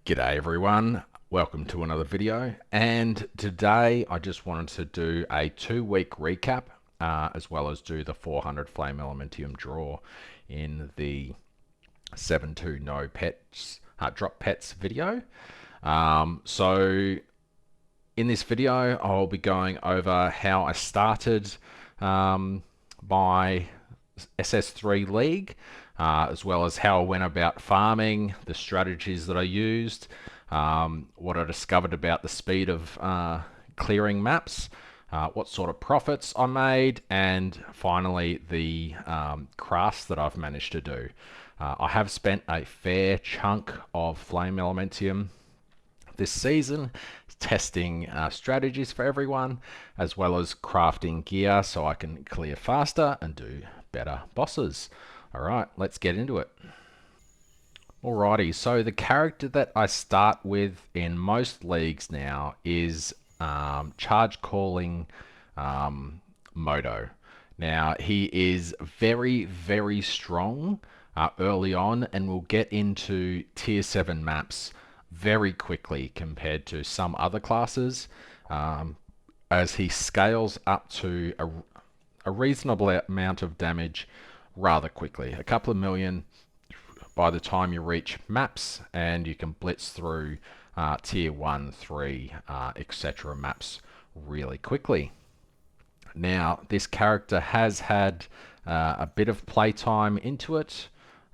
G'day everyone, welcome to another video, and today I just wanted to do a 2-week recap as well as do the 400 flame elementium draw in the 7.2 no pets drop pets video. So in this video I'll be going over how I started my SS3 league, as well as how I went about farming, the strategies that I used, what I discovered about the speed of clearing maps, what sort of profits I made, and finally the crafts that I've managed to do. I have spent a fair chunk of Flame Elementium this season testing strategies for everyone, as well as crafting gear so I can clear faster and do better bosses. Alright, let's get into it. Alrighty, so the character that I start with in most leagues now is Calling Moto. Now, he is very strong early on and will get into tier 7 maps very quickly compared to some other classes, as he scales up to a reasonable amount of damage rather quickly. A couple of million by the time you reach maps, and you can blitz through tier 1, 3, etc. maps really quickly. Now, this character has had a bit of playtime into it.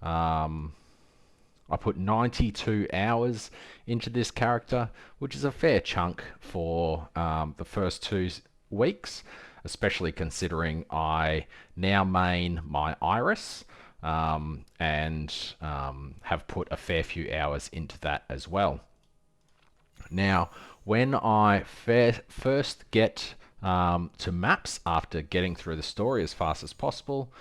I put 92 hours into this character, which is a fair chunk for the first 2 weeks, especially considering I now main my Iris and have put a fair few hours into that as well. Now, when I first get to maps after getting through the story as fast as possible,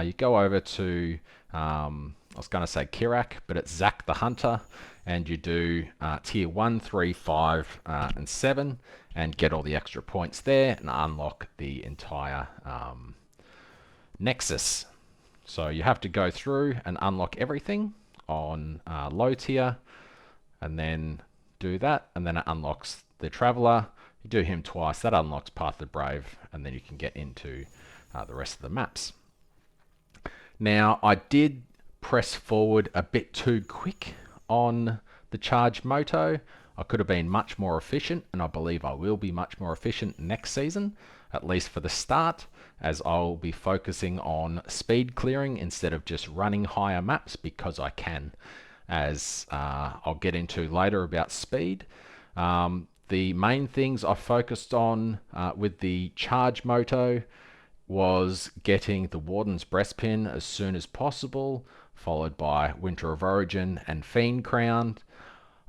you go over to I was going to say Kirak, but it's Zack the Hunter, and you do tier 1, 3, 5, and 7, and get all the extra points there and unlock the entire Nexus. So you have to go through and unlock everything on low tier, and then do that, and then it unlocks the Traveler. You do him twice, that unlocks Path of the Brave, and then you can get into the rest of the maps. Now, I did press forward a bit too quick on the charge moto. I could have been much more efficient, and I believe I will be much more efficient next season, at least for the start, as I'll be focusing on speed clearing instead of just running higher maps, because I can, as I'll get into later about speed. The main things I focused on with the charge moto was getting the Warden's Breastpin as soon as possible, followed by Winter of Origin and Fiend Crown.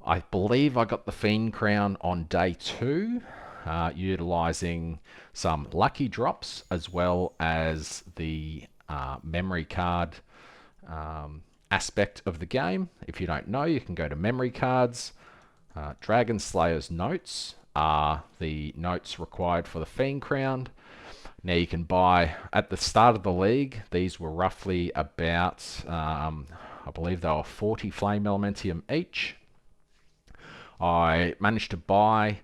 I believe I got the Fiend Crown on day 2, utilizing some lucky drops as well as the memory card aspect of the game. If you don't know, you can go to memory cards. Dragon Slayer's notes are the notes required for the Fiend Crown. Now you can buy, at the start of the league, these were roughly about, I believe they were 40 Flame Elementium each. I managed to buy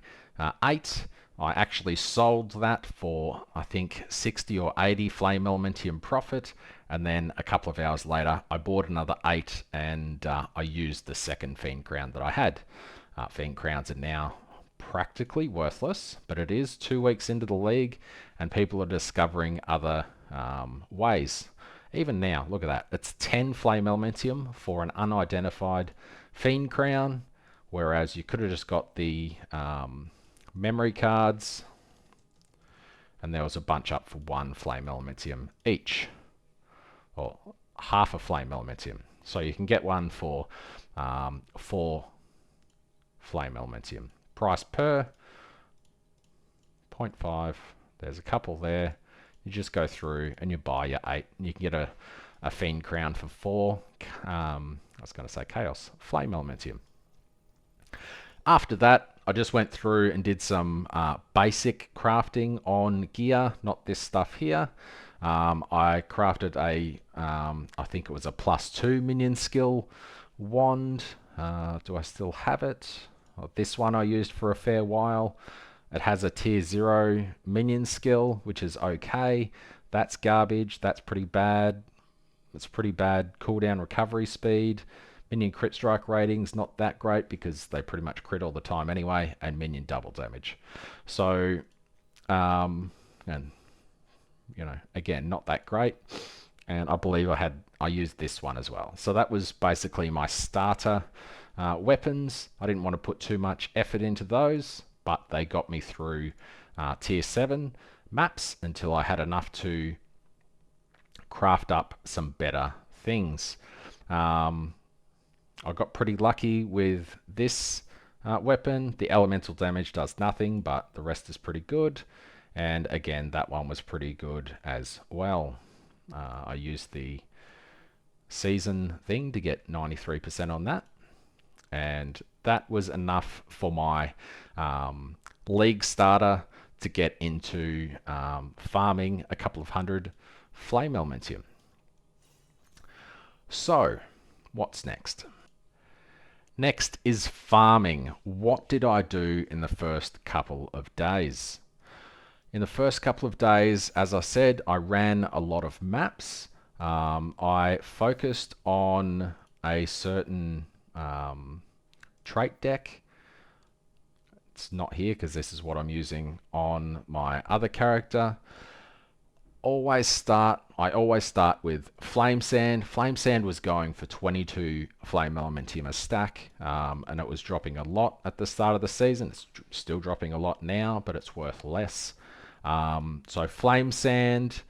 8. I actually sold that for, I think, 60 or 80 Flame Elementium profit, and then a couple of hours later I bought another 8, and I used the second Fiend Crown that I had. Fiend Crowns are now practically worthless, but it is 2 weeks into the league and people are discovering other ways. Even now, look at that, it's 10 Flame Elementium for an unidentified Fiend Crown, whereas you could have just got the memory cards, and there was a bunch up for 1 Flame Elementium each, or half a Flame Elementium. So you can get one for 4 Flame Elementium. Price per 0.5. There's a couple there. You just go through and you buy your 8, and you can get a Fiend Crown for 4. I was going to say Chaos Flame Elementium. After that, I just went through and did some basic crafting on gear, not this stuff here. I crafted a, I think it was a +2 minion skill wand, Do I still have it? Well, this one I used for a fair while. It has a tier 0 minion skill, which is okay. That's garbage. That's pretty bad. It's pretty bad cooldown recovery speed. Minion crit strike ratings, not that great because they pretty much crit all the time anyway, and minion double damage. So, and you know, again, not that great. And I believe I used this one as well. So that was basically my starter weapons. I didn't want to put too much effort into those, but they got me through tier 7 maps until I had enough to craft up some better things. I got pretty lucky with this weapon. The elemental damage does nothing, but the rest is pretty good. And again, that one was pretty good as well. I used the season thing to get 93% on that. And that was enough for my league starter to get into farming a couple of hundred flame elementium. So, what's next? Next is farming. What did I do in the first couple of days? In the first couple of days, as I said, I ran a lot of maps. I focused on a certain trait deck. It's not here because this is what I'm using on my other character. I always start with Flame Sand. Flame Sand was going for 22 Flame Elementium a stack, and it was dropping a lot at the start of the season. It's still dropping a lot now, but it's worth less. So Flame Sand,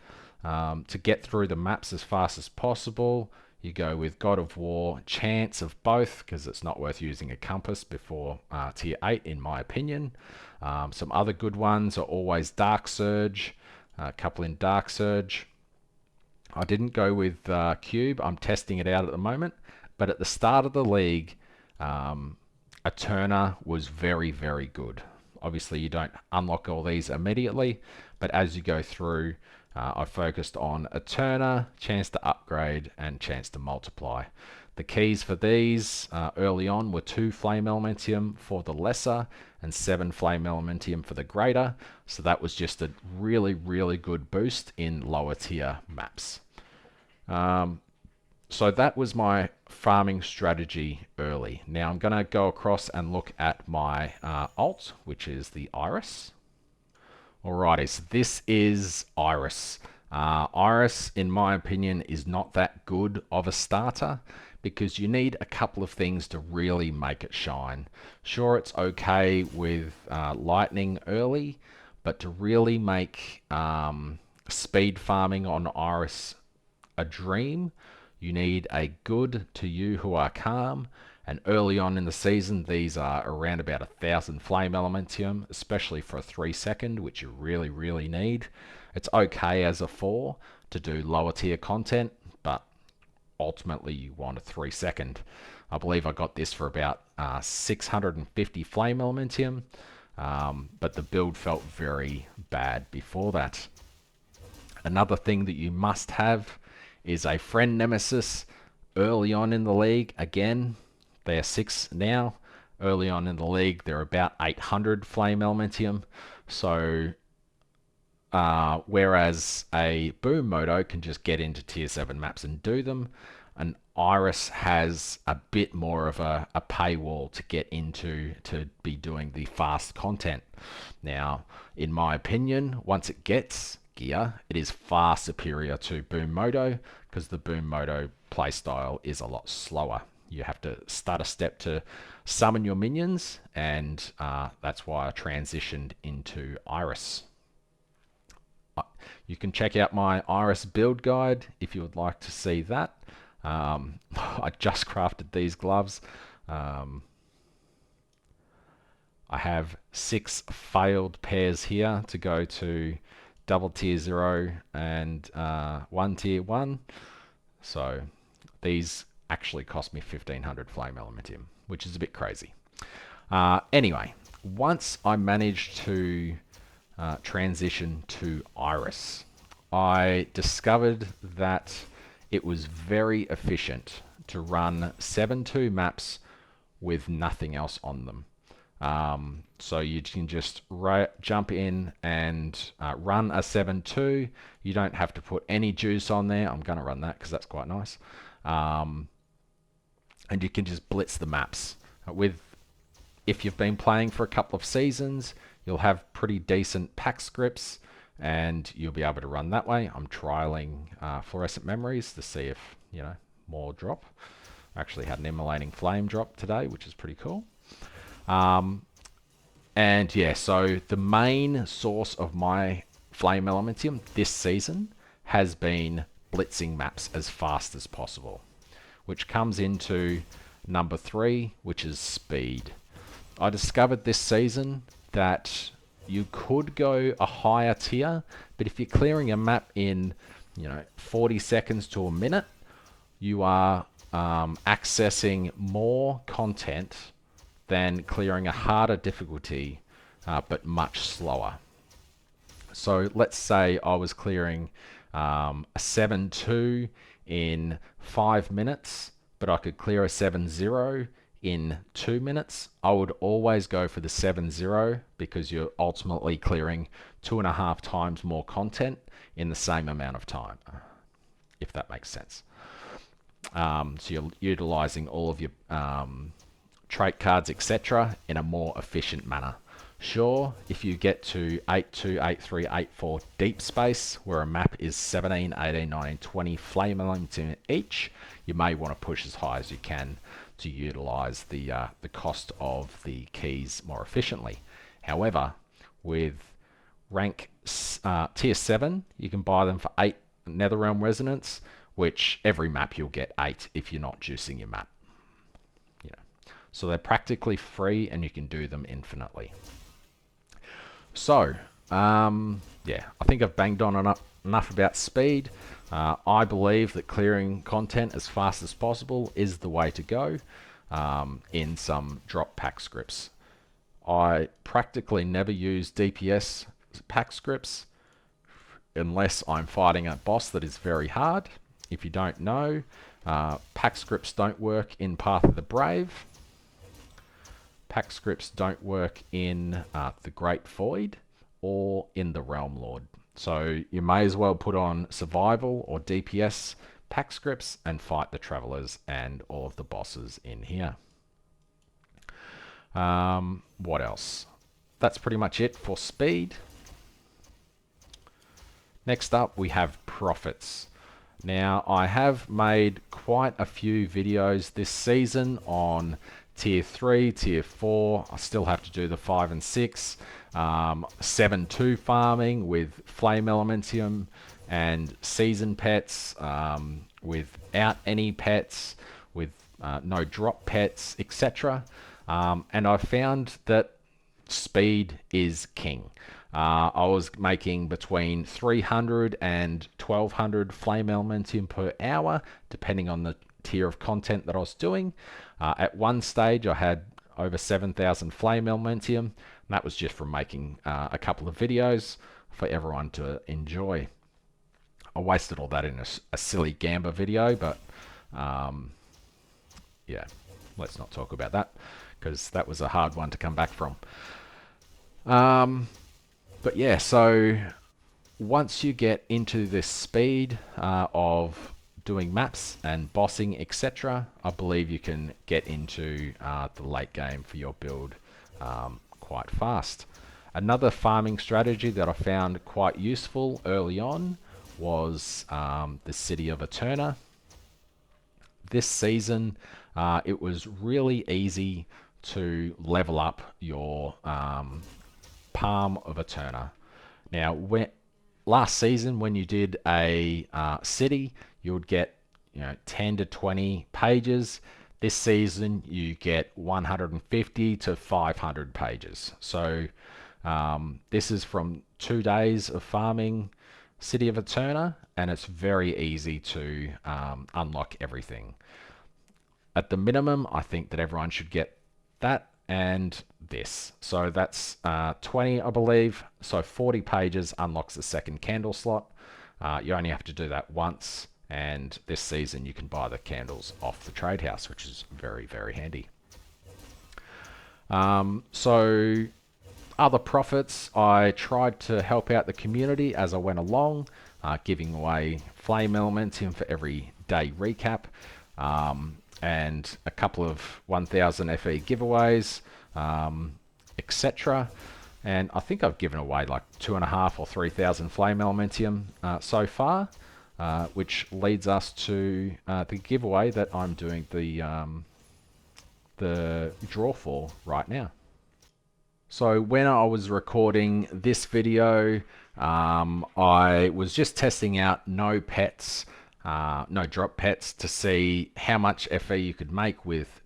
to get through the maps as fast as possible, you go with God of War, Chance of both, because it's not worth using a compass before tier 8 in my opinion. Some other good ones are always Dark Surge, a couple in Dark Surge. I didn't go with Cube, I'm testing it out at the moment, but at the start of the league, Eterna was very, very good. Obviously you don't unlock all these immediately, but as you go through, I focused on Eterna, chance to upgrade, and chance to multiply. The keys for these early on were 2 Flame Elementium for the lesser and 7 Flame Elementium for the greater. So that was just a really, really good boost in lower tier maps. So that was my farming strategy early. Now I'm going to go across and look at my alt, which is the Iris. Alrighty, so this is Iris. Iris, in my opinion, is not that good of a starter because you need a couple of things to really make it shine. Sure, it's okay with lightning early, but to really make speed farming on Iris a dream, you need a good to you who are calm. And early on in the season, these are around about 1,000 Flame Elementium, especially for a 3-second, which you really, really need. It's okay as a 4 to do lower tier content, but ultimately you want a 3-second. I believe I got this for about 650 Flame Elementium, but the build felt very bad before that. Another thing that you must have is a friend nemesis early on in the league. Again, they're 6 now. Early on in the league, they're about 800 Flame Elementium. So, whereas a Boom Moto can just get into tier 7 maps and do them, an Iris has a bit more of a paywall to get into to be doing the fast content. Now, in my opinion, once it gets gear, it is far superior to Boom Moto because the Boom Moto playstyle is a lot slower. You have to start a step to summon your minions, and that's why I transitioned into Iris. You can check out my Iris build guide if you would like to see that. I just crafted these gloves. I have 6 failed pairs here to go to double tier 0 and 1 tier 1. So these actually cost me 1,500 Flame Elementium, which is a bit crazy. Anyway, once I managed to transition to Iris, I discovered that it was very efficient to run 7-2 maps with nothing else on them. So you can just jump in and run a 7-2. You don't have to put any juice on there. I'm going to run that because that's quite nice. And you can just blitz the maps. If you've been playing for a couple of seasons, you'll have pretty decent pack scripts and you'll be able to run that way. I'm trialing fluorescent memories to see if, more drop. I actually had an immolating flame drop today, which is pretty cool. And yeah, so the main source of my flame elementium this season has been blitzing maps as fast as possible, which comes into number 3, which is speed. I discovered this season that you could go a higher tier, but if you're clearing a map in 40 seconds to a minute, you are accessing more content than clearing a harder difficulty, but much slower. So let's say I was clearing a 7-2 in 5 minutes, but I could clear a 7-0 in 2 minutes. I would always go for the 7-0 because you're ultimately clearing 2.5 times more content in the same amount of time, if that makes sense. So you're utilizing all of your trait cards, etc., in a more efficient manner. Sure, if you get to 8-2, 8-3, 8-4 deep space, where a map is 17, 18, 19, 20 flame elements in each, you may want to push as high as you can to utilize the cost of the keys more efficiently. However, with rank tier 7, you can buy them for 8 Netherrealm Resonance, which every map you'll get 8 if you're not juicing your map. So they're practically free and you can do them infinitely. So, yeah, I think I've banged on enough about speed. I believe that clearing content as fast as possible is the way to go in some drop pack scripts. I practically never use DPS pack scripts unless I'm fighting a boss that is very hard. If you don't know, pack scripts don't work in Path of the Brave. Pack scripts don't work in the Great Void or in the Realm Lord. So you may as well put on survival or DPS pack scripts and fight the travelers and all of the bosses in here. What else? That's pretty much it for speed. Next up, we have profits. Now, I have made quite a few videos this season on tier 3, tier 4. I still have to do the 5 and 6. 7-2 farming with flame elementium and season pets, without any pets, with no drop pets, etc. And I found that speed is king. I was making between 300 and 1200 flame elementium per hour, depending on the tier of content that I was doing. At one stage, I had over 7,000 flame elementium, and that was just from making a couple of videos for everyone to enjoy. I wasted all that in a silly Gamba video, but yeah, let's not talk about that because that was a hard one to come back from. But yeah, so once you get into this speed of doing maps and bossing, etc., I believe you can get into the late game for your build quite fast. Another farming strategy that I found quite useful early on was the City of Eterna. This season, it was really easy to level up your Palm of Eterna. Now, last season when you did a city, you would get 10 to 20 pages. This season you get 150 to 500 pages. So this is from 2 days of farming City of Eterna, and it's very easy to unlock everything. At the minimum, I think that everyone should get that and this. So that's 20, I believe. So 40 pages unlocks the second candle slot. You only have to do that once, and this season you can buy the candles off the trade house, which is very, very handy. So other profits, I tried to help out the community as I went along, giving away flame elementium for every day recap, and a couple of 1000 FE giveaways, etc. And I think I've given away like 2.5 or 3,000 flame elementium so far, which leads us to the giveaway that I'm doing the draw for right now. So when I was recording this video, I was just testing out no pets, no drop pets, to see how much FE you could make with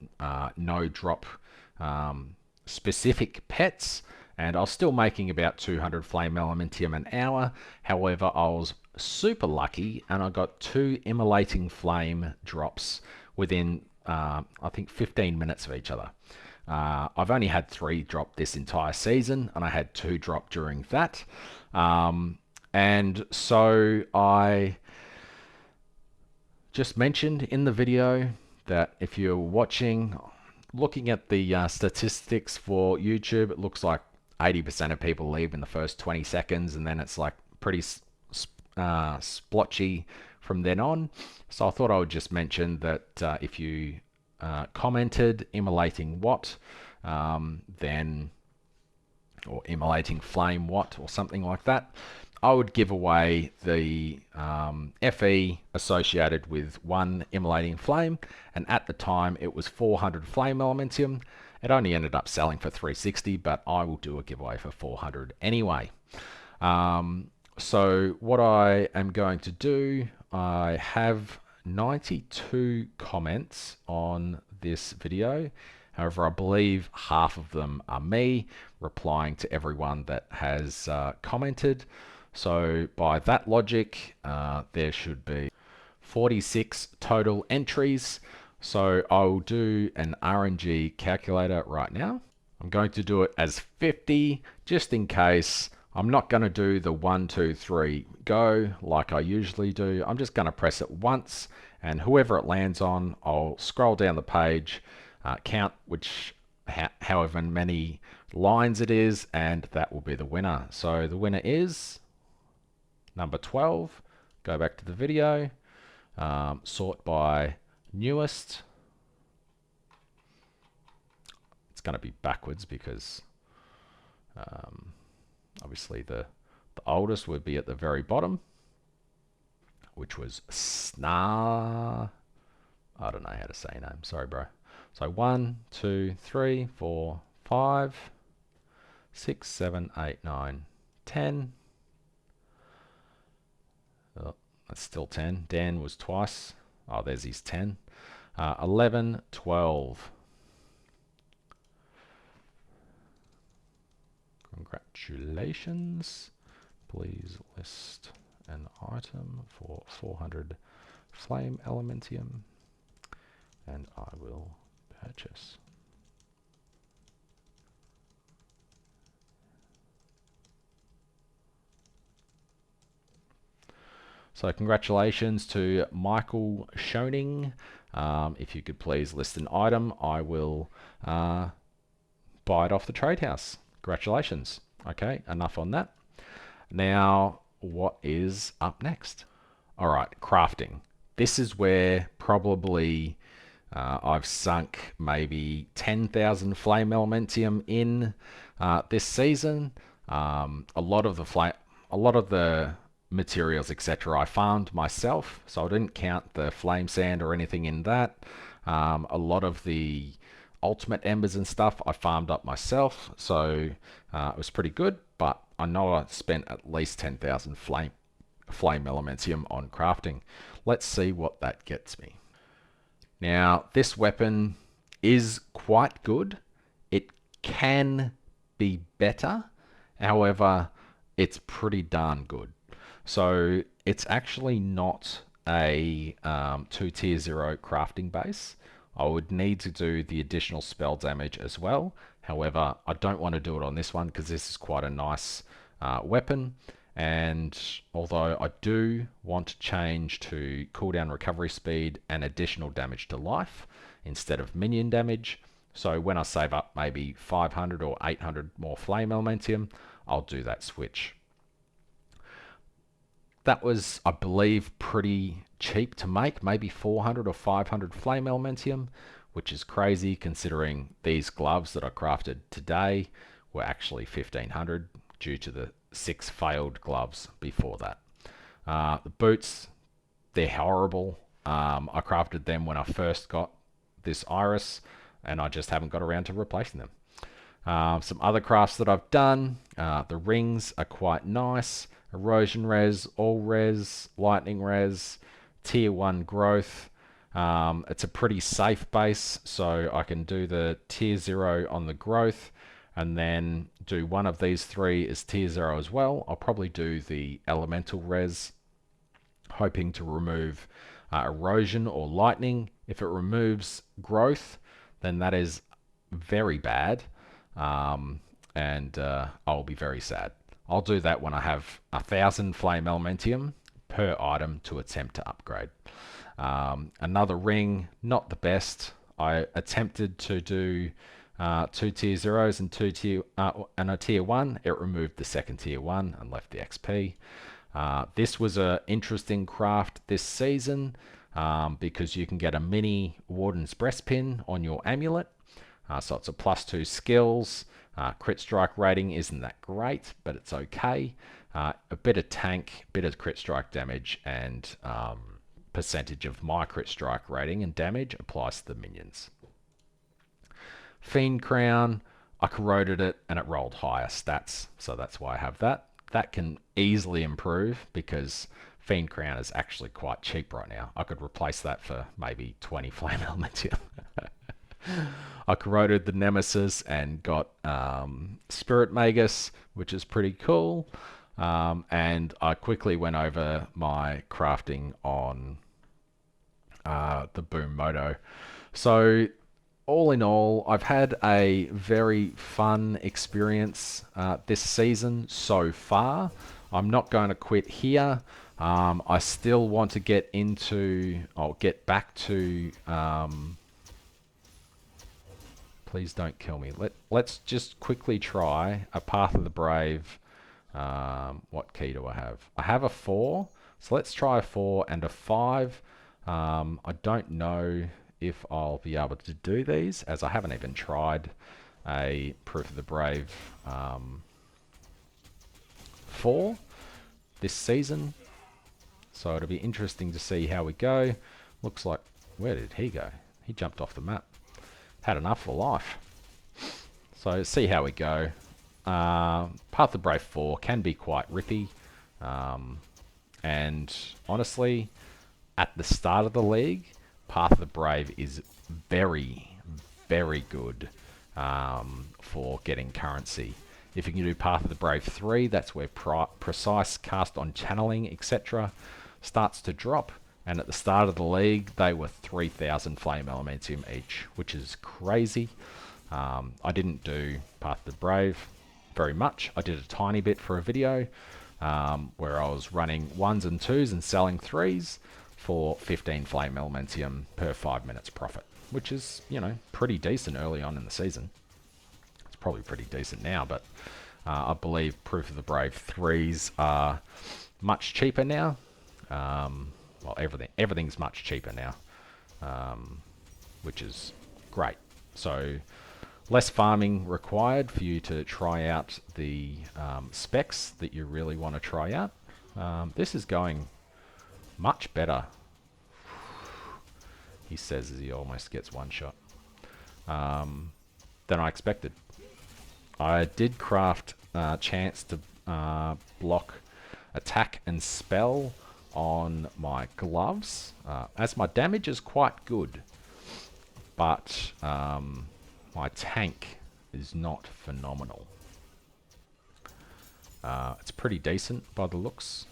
no drop specific pets. And I was still making about 200 flame elementium an hour. However, I was super lucky and I got 2 immolating flame drops within I think 15 minutes of each other. I've only had 3 drop this entire season, and I had 2 drop during that. And so I just mentioned in the video that if you're watching, looking at the statistics for YouTube, it looks like 80% of people leave in the first 20 seconds, and then it's like pretty splotchy from then on. So I thought I would just mention that if you commented immolating what, then, or immolating flame what, or something like that, I would give away the FE associated with 1 immolating flame, and at the time it was 400 flame elementium. It only ended up selling for 360, but I will do a giveaway for 400 anyway. So what I am going to do, I have 92 comments on this video. However, I believe half of them are me replying to everyone that has commented. So by that logic, there should be 46 total entries. So I'll do an RNG calculator right now. I'm going to do it as 50 just in case. I'm not going to do the 1, 2, 3 go like I usually do. I'm just going to press it once, and whoever it lands on, I'll scroll down the page, count however many lines it is, and that will be the winner. So the winner is number 12. Go back to the video, sort by newest. It's going to be backwards because obviously the oldest would be at the very bottom, which was Snar. I don't know how to say name. Sorry, bro. So 1, 2, 3, 4, 5, 6, 7, 8, 9, 10. Oh, that's still 10. Dan was twice. Oh, there's his 10. 11, 12. Congratulations. Please list an item for 400 flame elementium, and I will purchase. So congratulations to Michael Schoening. If you could please list an item, I will buy it off the trade house. Congratulations. Okay, enough on that. Now, what is up next? All right, crafting. This is where probably I've sunk maybe 10,000 flame elementium in this season. A lot of the materials, etc., I farmed myself, so I didn't count the flame sand or anything in that. A lot of the ultimate embers and stuff I farmed up myself, so it was pretty good, but I know I spent at least 10,000 flame elementium on crafting. Let's see what that gets me. Now, this weapon is quite good. It can be better, however, it's pretty darn good. So it's actually not a 2 tier 0 crafting base. I would need to do the additional spell damage as well. However, I don't want to do it on this one because this is quite a nice weapon. And although I do want to change to cooldown recovery speed and additional damage to life instead of minion damage, So when I save up maybe 500 or 800 more flame elementium, I'll do that switch. That was, I believe, pretty cheap to make, maybe 400 or 500 flame elementium, which is crazy considering these gloves that I crafted today were actually 1500 due to the 6 failed gloves before that. The boots, they're horrible. I crafted them when I first got this iris, and I just haven't got around to replacing them. Some other crafts that I've done, the rings are quite nice. Erosion res, all res, lightning res, tier 1 growth. It's a pretty safe base, so I can do the tier 0 on the growth and then do one of these 3 as tier 0 as well. I'll probably do the elemental res, hoping to remove erosion or lightning. If it removes growth, then that is very bad, and I'll be very sad. I'll do that when I have 1,000 flame elementium per item to attempt to upgrade. Another ring, not the best. I attempted to do 2 tier 0s and a tier 1. It removed the second tier 1 and left the XP. This was an interesting craft this season because you can get a mini Warden's Breastpin on your amulet. So it's a +2 skills. Crit strike rating isn't that great, but it's okay. A bit of tank, bit of crit strike damage, and percentage of my crit strike rating and damage applies to the minions. Fiend Crown, I corroded it and it rolled higher stats, so that's why I have that. That can easily improve because Fiend Crown is actually quite cheap right now. I could replace that for maybe 20 flame elementium. I corroded the Nemesis and got Spirit Magus, which is pretty cool. And I quickly went over my crafting on the Boom Moto. So all in all, I've had a very fun experience this season so far. I'm not going to quit here. I still want to get into, I'll get back to, please don't kill me. Let's just quickly try a Path of the Brave. What key do I have? I have a 4, so let's try a 4 and a 5. I don't know if I'll be able to do these, as I haven't even tried a Proof of the Brave 4 this season. So it'll be interesting to see how we go. Looks like, where did he go? He jumped off the map. Had enough for life. So see how we go. Path of the Brave 4 can be quite rippy. And honestly, at the start of the league, Path of the Brave is very, very good for getting currency. If you can do Path of the Brave 3, that's where precise cast on channeling, etc. starts to drop. And at the start of the league, they were 3,000 flame elementium each, which is crazy. I didn't do Path of the Brave very much. I did a tiny bit for a video where I was running 1s and 2s and selling 3s for 15 flame elementium per 5 minutes profit, which is, you know, pretty decent early on in the season. It's probably pretty decent now, but I believe Proof of the Brave 3s are much cheaper now. Well, everything's much cheaper now, which is great. So less farming required for you to try out the specs that you really want to try out. This is going much better, he says as he almost gets one shot, than I expected. I did craft chance to block attack and spell on my gloves, as my damage is quite good, but my tank is not phenomenal. It's pretty decent by the looks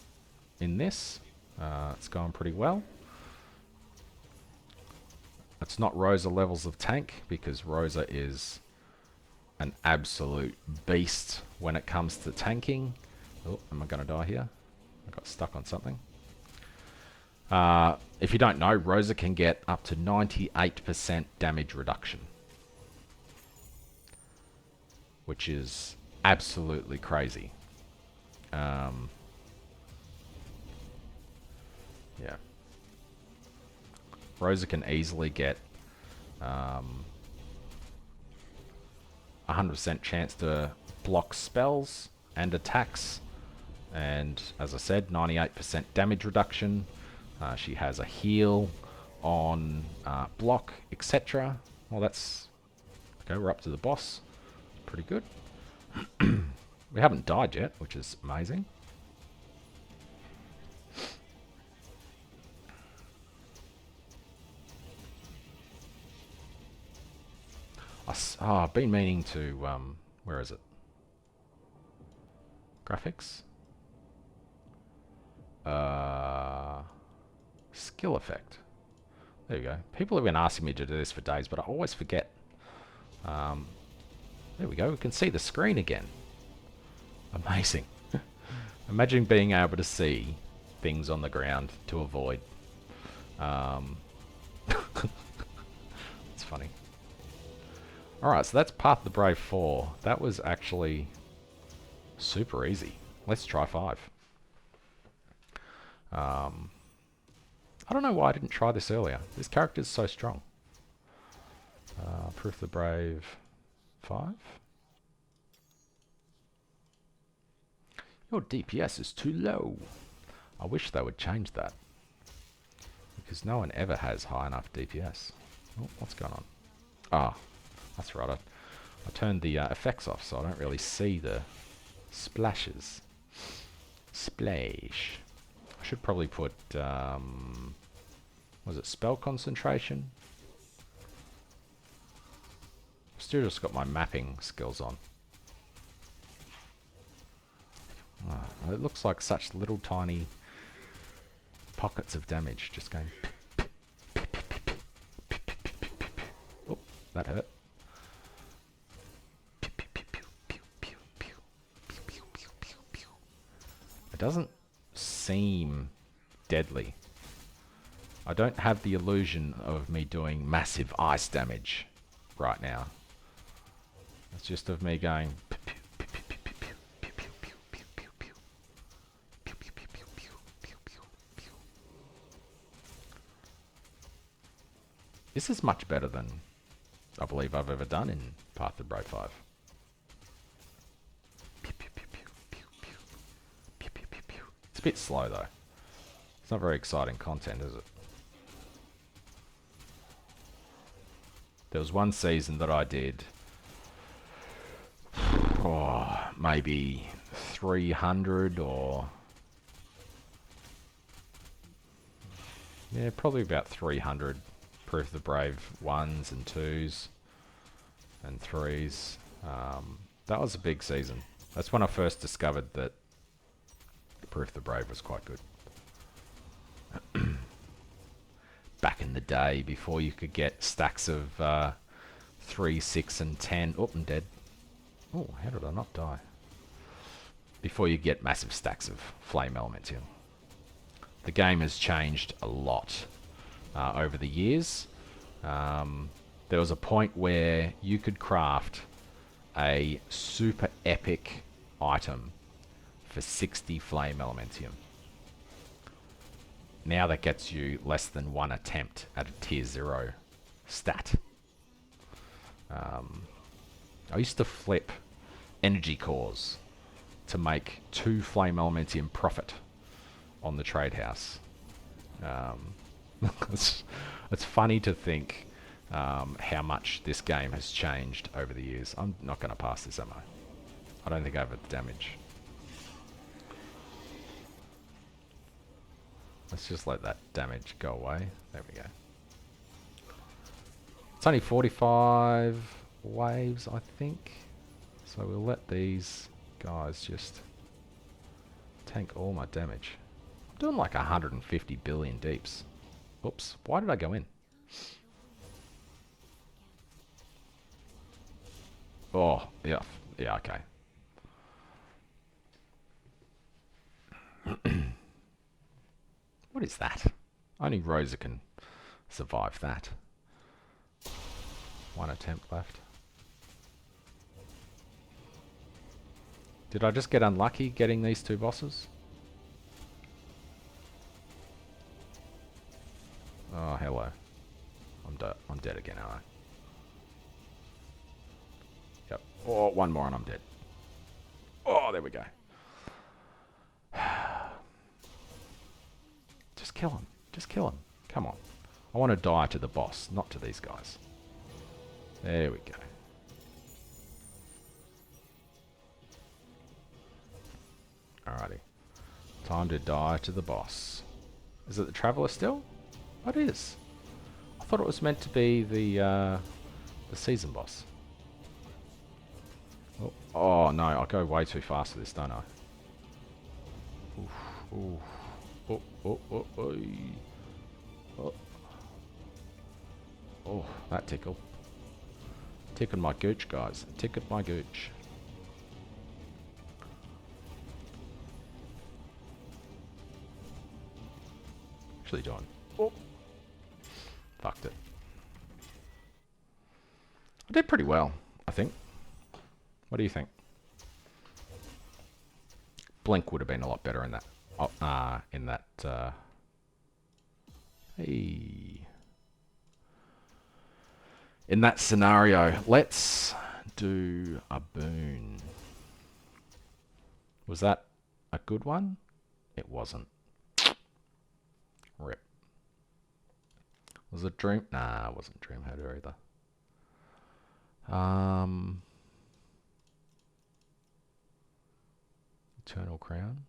in this. It's going pretty well. It's not Rosa levels of tank, because Rosa is an absolute beast when it comes to tanking. Oh, am I going to die here? I got stuck on something. If you don't know, Rosa can get up to 98% damage reduction. which is absolutely crazy. Um, yeah. Rosa can easily get 100% chance to block spells and attacks. And as I said, 98% damage reduction. She has a heal on block, etc. Well, that's... Okay, we're up to the boss. Pretty good. We haven't died yet, which is amazing. I've been meaning to... where is it? Graphics? Skill effect. There you go. People have been asking me to do this for days, but I always forget. There we go. We can see the screen again. Amazing. Imagine being able to see things on the ground to avoid. It's funny. Alright, so that's Path of the Brave 4. That was actually super easy. Let's try 5. I don't know why I didn't try this earlier. This character is so strong. Proof of the Brave 5. Your DPS is too low. I wish they would change that. Because no one ever has high enough DPS. Oh, what's going on? Ah, that's right. I turned the effects off so I don't really see the splashes. Splash. I should probably put, was it spell concentration? I've still just got my mapping skills on. Oh, it looks like such little tiny pockets of damage just going. Oh, that hurt. It doesn't seem deadly. I don't have the illusion of me doing massive ice damage right now. It's just of me going. This is much better than I believe I've ever done in Path of Brave 5. It's a bit slow though. It's not very exciting content, is it? There was one season that I did, maybe 300 or... yeah, probably about 300 Proof of the Brave 1s and 2s and 3s. That was a big season. That's when I first discovered that Proof of the Brave was quite good. Back in the day, before you could get stacks of 3, 6 and 10. Oh, I'm dead. Oh, how did I not die? Before you get massive stacks of flame elementium. The game has changed a lot over the years. There was a point where you could craft a super epic item for 60 flame elementium. Now that gets you less than one attempt at a tier 0 stat. I used to flip energy cores to make 2 flame elementium profit on the trade house. It's funny to think how much this game has changed over the years. I'm not going to pass this, am I? I don't think I have the damage. Let's just let that damage go away. There we go. It's only 45 waves, I think. So we'll let these guys just tank all my damage. I'm doing like 150 billion deeps. Oops, why did I go in? Oh, yeah, okay. What is that? Only Rosa can survive that. 1 attempt left. Did I just get unlucky getting these two bosses? Oh, hello. I'm dead again, aren't I? Yep. Oh, one more and I'm dead. Oh, there we go. Just kill him. Just kill him. Come on. I want to die to the boss, not to these guys. There we go. Alrighty. Time to die to the boss. Is it the Traveler still? What is? I thought it was meant to be the season boss. Oh no, I go way too fast with this, don't I? Oof, oof. Oh. Oh, that tickled. Tickled my gooch, guys. Tickled my gooch. Actually, John. Oh. Fucked it. I did pretty well, I think. What do you think? Blink would have been a lot better in that. Hey. In that scenario, let's do a boon. Was that a good one? It wasn't. Rip. Was it Dream? Nah, it wasn't Dream Header either. Eternal Crown.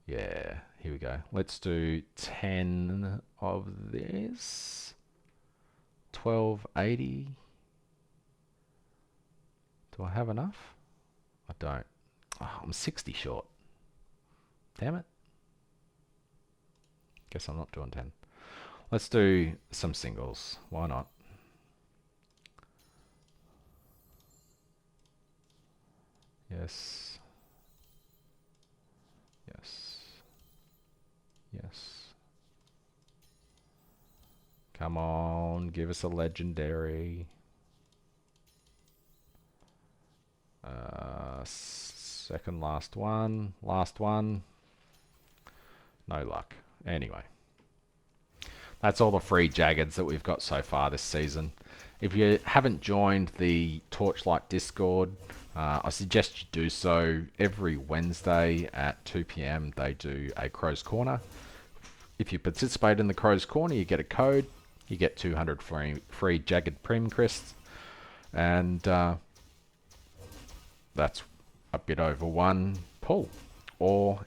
Yeah, here we go. Let's do 10 of this. 1280. Do I have enough? I don't. Oh, I'm 60 short. Damn it. Guess I'm not doing 10. Let's do some singles. Why not? Yes. Yes. Yes. Come on, give us a legendary. Second last one. Last one. No luck. Anyway. That's all the free Jaggeds that we've got so far this season. If you haven't joined the Torchlight Discord, I suggest you do so. Every Wednesday at 2 PM they do a Crow's Corner. If you participate in the Crow's Corner, you get a code. You get 200 free Jagged Prim Crisps. And that's a bit over one pull. Or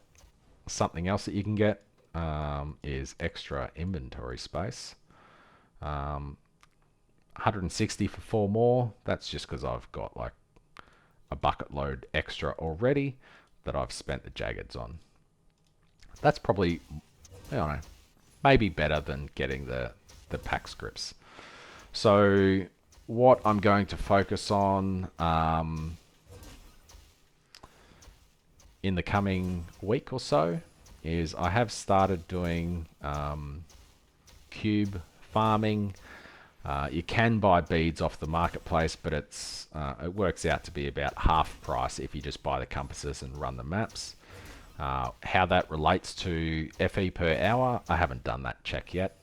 something else that you can get is extra inventory space. 160 for 4 more. That's just because I've got like a bucket load extra already that I've spent the Jaggeds on. That's probably, I don't know, maybe better than getting the pack scripts. So what I'm going to focus on in the coming week or so is I have started doing cube farming. You can buy beads off the marketplace, but it works out to be about half price if you just buy the compasses and run the maps. How that relates to FE per hour, I haven't done that check yet.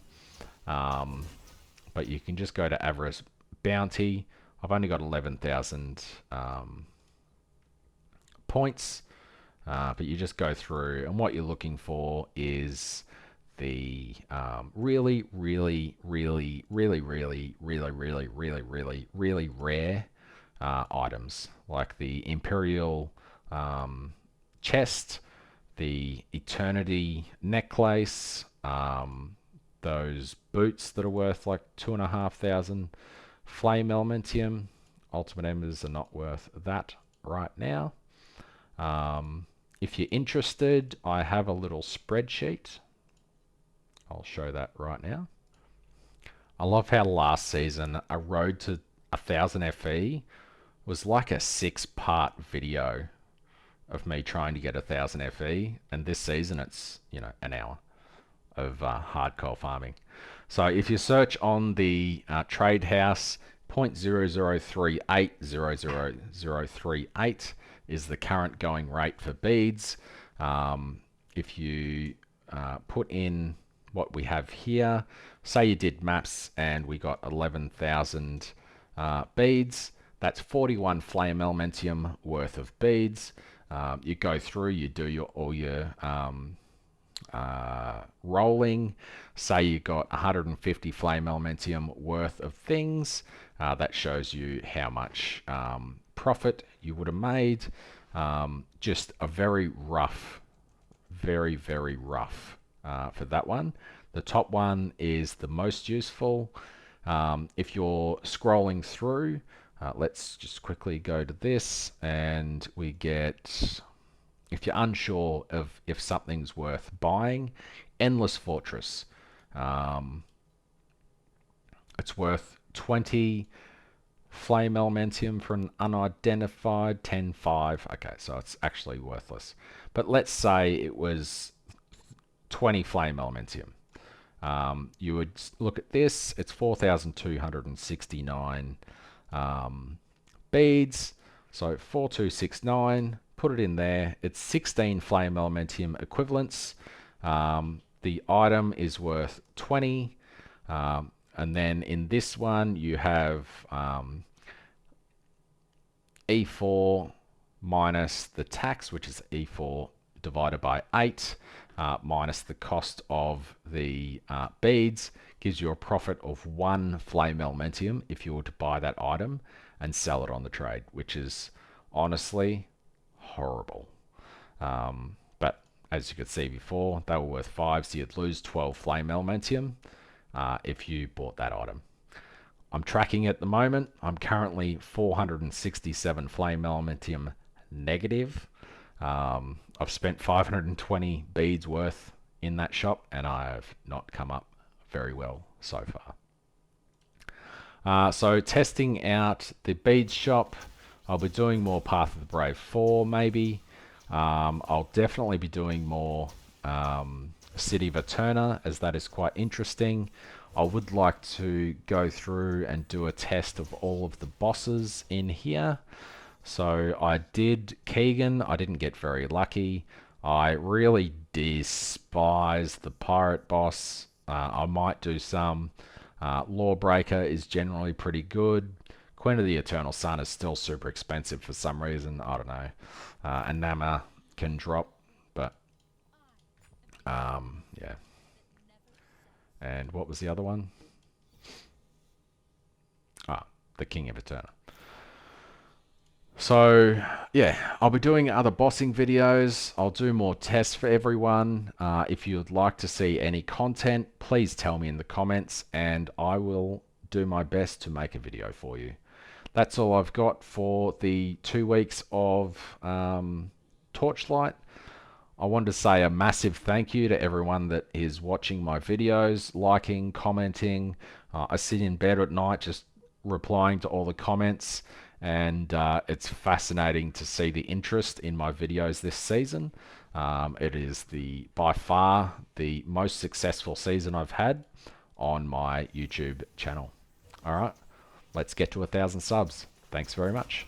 But you can just go to Avarice Bounty. I've only got 11,000 points, but you just go through, and what you're looking for is the really rare items, like the Imperial chest, the Eternity necklace, those boots that are worth like 2,500, Flame Elementium. Ultimate Embers are not worth that right now. If you're interested, I have a little spreadsheet. I'll show that right now. I love how last season a road to 1000 FE was like a 6-part video of me trying to get 1000 FE, and this season it's, you know, an hour of hardcore farming. So if you search on the trade house, 0.00380038 is the current going rate for beads. If you put in what we have here, say you did maps and we got 11,000 beads, that's 41 flame elementium worth of beads. You go through, you do all your rolling. Say you got 150 flame elementium worth of things. That shows you how much profit you would have made. Just a very rough, very rough for that one. The top one is the most useful. If you're scrolling through, let's just quickly go to this, and we get, if you're unsure of if something's worth buying, Endless Fortress. It's worth 20 flame elementium for an unidentified 10.5. Okay, so it's actually worthless. But let's say it was 20 flame elementium. You would look at this, it's 4,269 beads. So 4269, put it in there. It's 16 flame elementium equivalents. The item is worth 20. And then in this one, you have E4 minus the tax, which is E4 divided by 8, minus the cost of the beads, gives you a profit of 1 flame elementium if you were to buy that item and sell it on the trade, which is honestly horrible. But as you could see before, they were worth 5, so you'd lose 12 flame elementium if you bought that item. I'm tracking at the moment. I'm currently 467 flame elementium negative. I've spent 520 beads worth in that shop, and I have not come up very well so far. So testing out the beads shop, I'll be doing more Path of the Brave 4 maybe. I'll definitely be doing more City of Eterna, as that is quite interesting. I would like to go through and do a test of all of the bosses in here. So I did Keegan, I didn't get very lucky. I really despise the pirate boss. I might do some. Lawbreaker is generally pretty good. Queen of the Eternal Sun is still super expensive for some reason. I don't know. Anama can drop, but yeah. And what was the other one? The King of Eterna. So yeah, I'll be doing other bossing videos. I'll do more tests for everyone. If you'd like to see any content, please tell me in the comments, and I will do my best to make a video for you. That's all I've got for the 2 weeks of Torchlight. I wanted to say a massive thank you to everyone that is watching my videos, liking, commenting. I sit in bed at night just replying to all the comments, and it's fascinating to see the interest in my videos this season. It is by far the most successful season I've had on my YouTube channel. All right, let's get to 1,000 subs. Thanks very much.